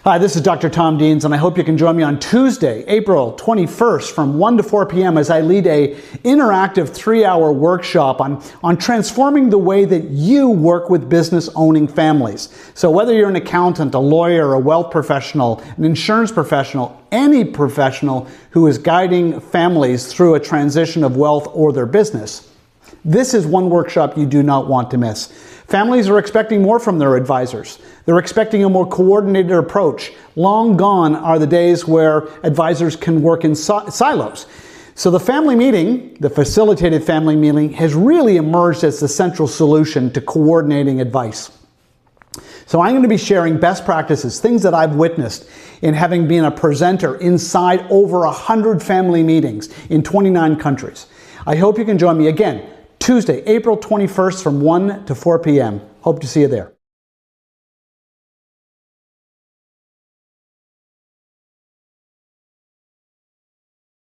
Hi, this is Dr. Tom Deans, and I hope you can join me on Tuesday, April 21st from 1 to 4 p.m. as I lead a interactive 3-hour workshop on transforming the way that you work with business-owning families. So whether you're an accountant, a lawyer, a wealth professional, an insurance professional, any professional who is guiding families through a transition of wealth or their business, this is one workshop you do not want to miss. Families are expecting more from their advisors. They're expecting a more coordinated approach. Long gone are the days where advisors can work in silos. So the family meeting, the facilitated family meeting, has really emerged as the central solution to coordinating advice. So I'm going to be sharing best practices, things that I've witnessed in having been a presenter inside over 100 family meetings in 29 countries. I hope you can join me again Tuesday, April 21st from 1 to 4 p.m. Hope to see you there.